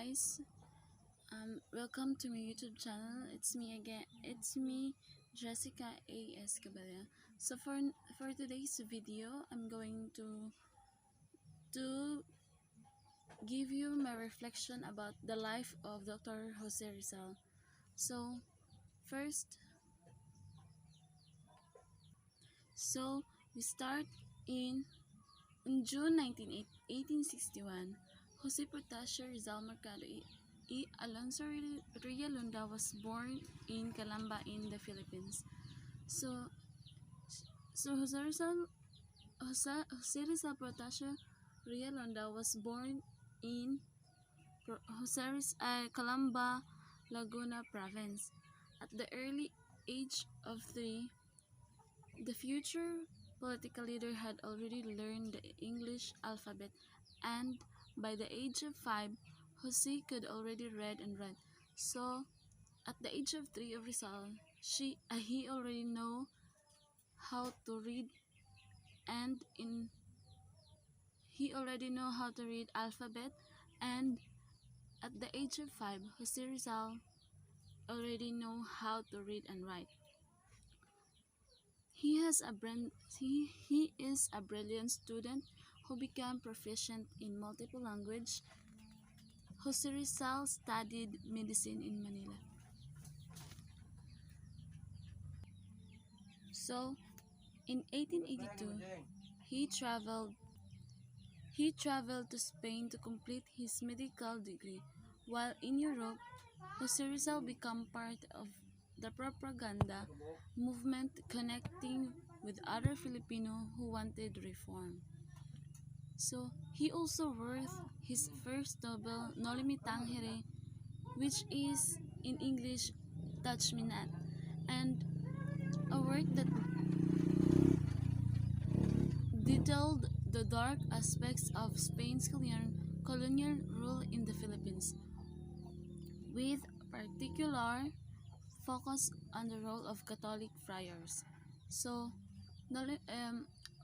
guys, welcome to my YouTube channel. It's me again. It's me, Jessica A. Escobella. So for today's video, I'm going to give you my reflection about the life of Dr. Jose Rizal. So first, so we start in June 1861. Jose Portasio Rizal Mercado E. Alonso Realunda was born in Calamba in the Philippines. So, Jose Rizal Portasio Realunda was born in Calamba, Laguna Province. At the early age of 3, the future political leader had already learned the English alphabet, and by the age of 5, Jose could already read and write. So, at the age of 3 of Rizal, he already know how to read and in he already know how to read alphabet, and at the age of 5, Jose Rizal already know how to read and write. He is a brilliant student who became proficient in multiple languages. Jose Rizal studied medicine in Manila. So, in 1882, he traveled He traveled to Spain to complete his medical degree. While in Europe, Jose Rizal became part of the propaganda movement connecting with other Filipino who wanted reform. So, he also wrote his first novel, Noli Me Tangere, which is in English, Touch Me Not, and a work that detailed the dark aspects of Spain's colonial rule in the Philippines, with particular focus on the role of Catholic friars. So,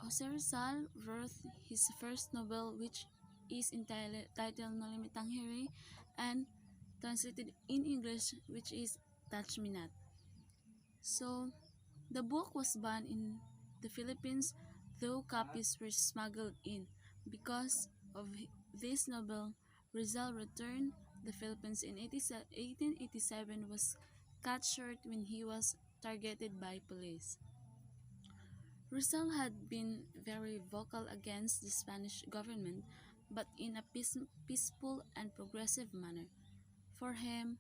Jose Rizal wrote his first novel, which is titled Noli Me Tangere, and translated in English, which is Touch Me Not. So, the book was banned in the Philippines, though copies were smuggled in. Because of this novel, Rizal returned the Philippines in 1887, was cut short when he was targeted by police. Rizal had been very vocal against the Spanish government, but in a peaceful and progressive manner. For him,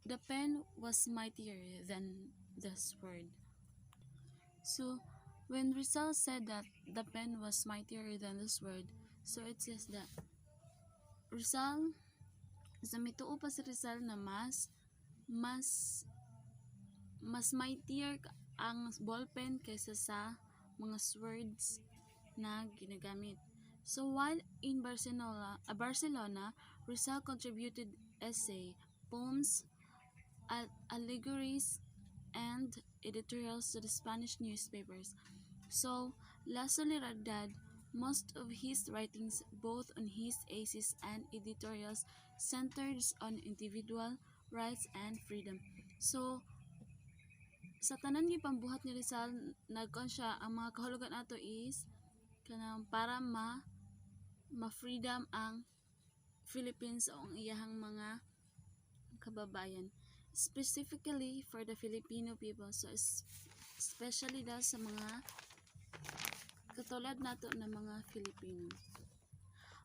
the pen was mightier than the sword. So, when Rizal said that the pen was mightier than the sword, so it says that Rizal, sa mituo pa si Rizal na mas mas mightier ang ballpen kaysa sa mga swords na ginagamit. So while in Barcelona, Rizal contributed essay, poems, allegories, and editorials to the Spanish newspapers. So, La Soledad, most of his writings, both on his essays and editorials, centers on individual rights and freedom. So, sa tanan gi pambuhat ni Rizal, nagkon siya, ang mga kahulugan ato is kanang para ma-freedom ang Philippines o ang iyahang mga kababayan, specifically for the Filipino people. So especially daw sa mga katulad nato na mga Filipino.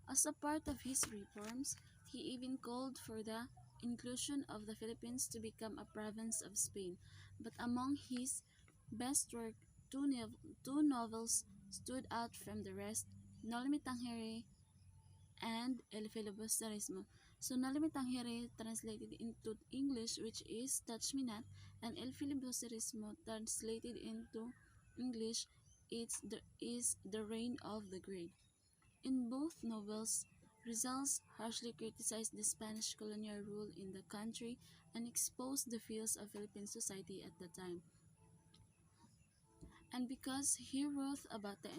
As a part of his reforms, he even called for the inclusion of the Philippines to become a province of Spain. But among his best work, two novels stood out from the rest, Noli Me Tangere and El Filibusterismo. So, Noli Me Tangere translated into English, which is Touch Me Not, and El Filibusterismo translated into English, is the Reign of the Great. In both novels, Rizal harshly criticized the Spanish colonial rule in the country and exposed the fears of Philippine society at the time. And because he wrote about the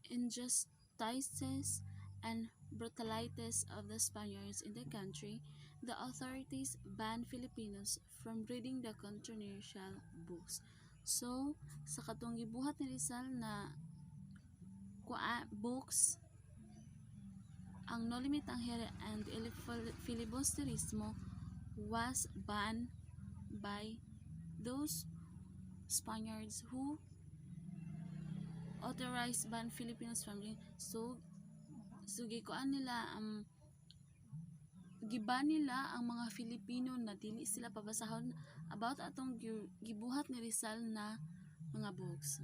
injustices and brutalities of the Spaniards in the country, the authorities banned Filipinos from reading the controversial books. So, sa katong gibuhat ni Rizal na books, ang No Limit Angere and El Filibusterismo was banned by those Spaniards who authorized ban Filipinos from reading. So gikuan nila giban nila ang mga Filipino na dili sila pabasahon about atong gibuhat ni Rizal na mga books.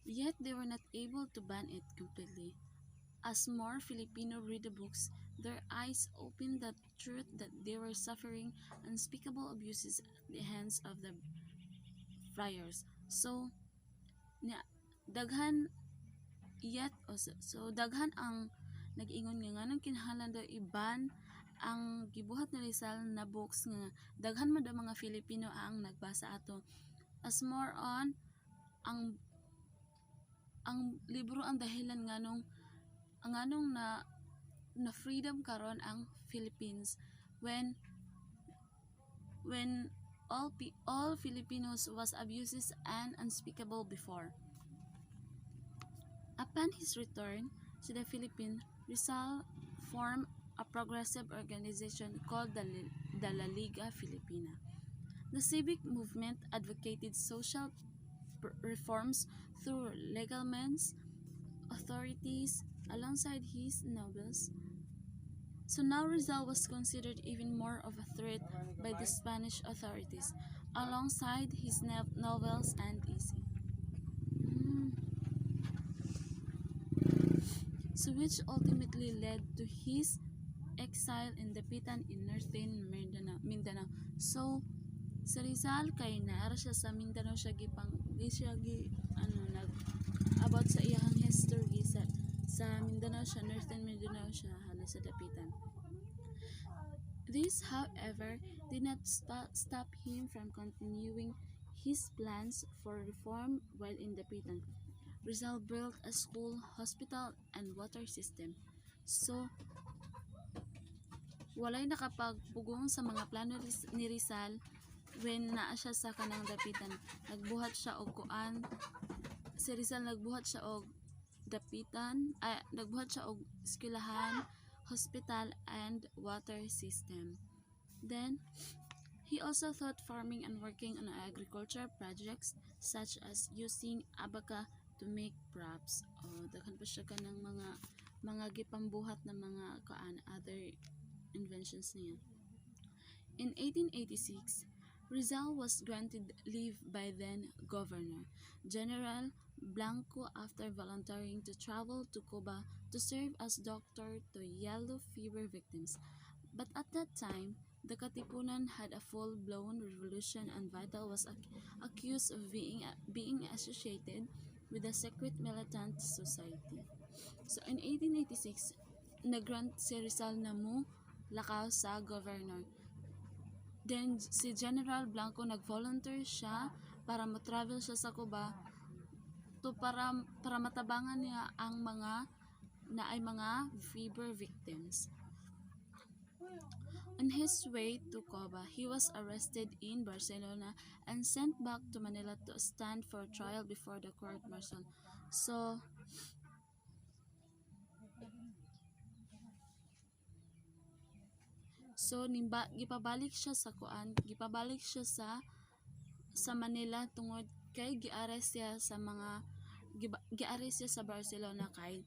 Yet they were not able to ban it completely. As more Filipino read the books, their eyes opened the truth that they were suffering unspeakable abuses at the hands of the friars. So daghan daghan ang nag-ingon nga nganong kinahanglan daw iban ang gibuhat ni Rizal na books nga daghan man daw mga Filipino ang nagbasa ato. As more on ang libro ang dahilan nganong na freedom karon ang Philippines when all Filipinos was abuses and unspeakable before. Upon his return to the Philippines, Rizal formed a progressive organization called the La Liga Filipina. The civic movement advocated social reforms through legal means, authorities, alongside his nobles. So now Rizal was considered even more of a threat by the Spanish authorities, alongside his novels and essay. So which ultimately led to his exile in Dapitan in northern Mindanao. So sa Rizal kay naara siya sa Mindanao siya about sa iyang history sa Mindanao siya, northern Mindanao siya, halos sa Dapitan. This, however, did not stop him from continuing his plans for reform while in Dapitan. Rizal built a school, hospital, and water system. So, walay nakapagpugong sa mga plano ni Rizal when naa siya sa kanang Dapitan. Nagbuhat siya og si Rizal nagbuhat siya og nagbuhat siya og eskwelahan, hospital, and water system. Then, he also taught farming and working on agriculture projects such as using abaca to make props. Daghan pa siya kanang mga gipambuhat na mga other inventions niya. In 1886, Rizal was granted leave by then Governor General Blanco after volunteering to travel to Cuba to serve as doctor to yellow fever victims. But at that time, the Katipunan had a full-blown revolution and Vital was accused of being associated with a secret militant society. So in 1886, nagrant si Rizal na lakaw sa governor. Then si General Blanco nag-volunteer siya para mo-travel siya sa Cuba para matabangan niya ang mga fever victims. On his way to Cuba, he was arrested in Barcelona and sent back to Manila to stand for trial before the court-martial. So gipabalik siya sa Manila tungod kay giarest siya sa Barcelona kay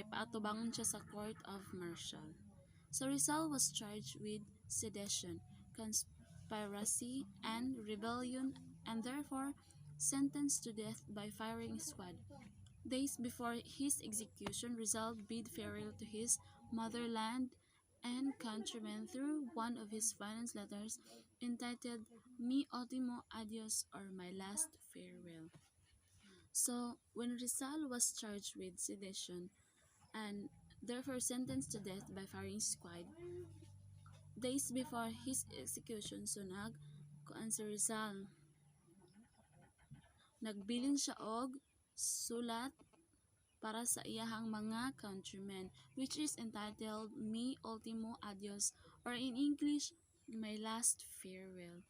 paatubangon siya sa court of martial. So Rizal was charged with sedition, conspiracy, and rebellion, and therefore sentenced to death by firing squad. Days before his execution, Rizal bid farewell to his motherland and countrymen through one of his final letters entitled Mi Ultimo Adios, or My Last Farewell. So when Rizal was charged with sedition and therefore sentenced to death by firing squad, days before his execution, so si Rizal nagbilin siya og sulat para sa iyahang mga countrymen, which is entitled Mi Ultimo Adios, or in English, My Last Farewell.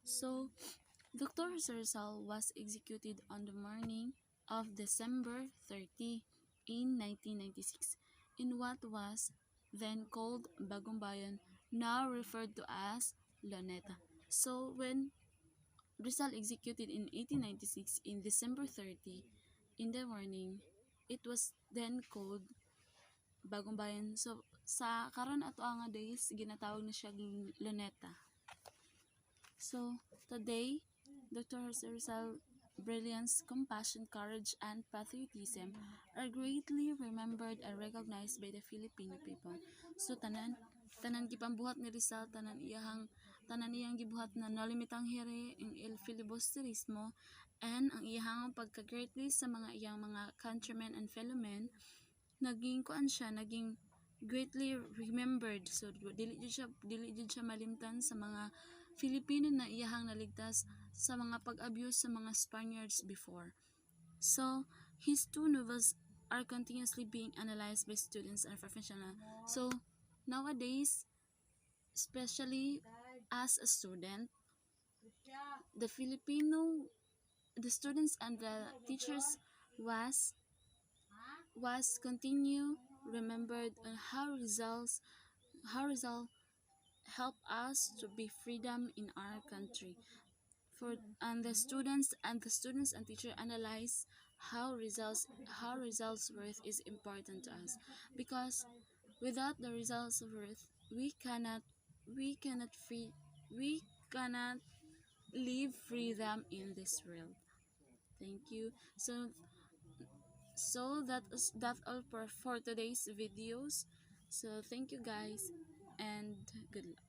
So, Dr. Rizal was executed on the morning of December 30 in 1996 in what was then called Bagumbayan, now referred to as Luneta. So, when Rizal executed in 1896 in December 30 in the morning, it was then called Bagumbayan. So, sa karon ato nga days, ginatawag na siya Luneta. So, today, Dr. Rizal's brilliance, compassion, courage, and patriotism are greatly remembered and recognized by the Filipino people. So, tanan gipambuhat ni Rizal, tanan iyang gibuhat na nalimitang hiri ang il filibusterismo, and ang iyang pagka-greatly sa mga iyang mga countrymen and fellow men, naging greatly remembered. So dili jud siya malimtan sa mga Filipino na iyahang naligtas sa mga pag-abuse sa mga Spaniards before. So his two novels are continuously being analyzed by students and professionals. So nowadays, especially as a student, the students and the teachers was continue remembered on how Rizal helped us to be freedom in our country. And the students and teacher analyze how Rizal's worth is important to us, because without the Rizal's worth, we we cannot live freedom in this world. Thank you. So that all for today's videos. So thank you guys, and good luck.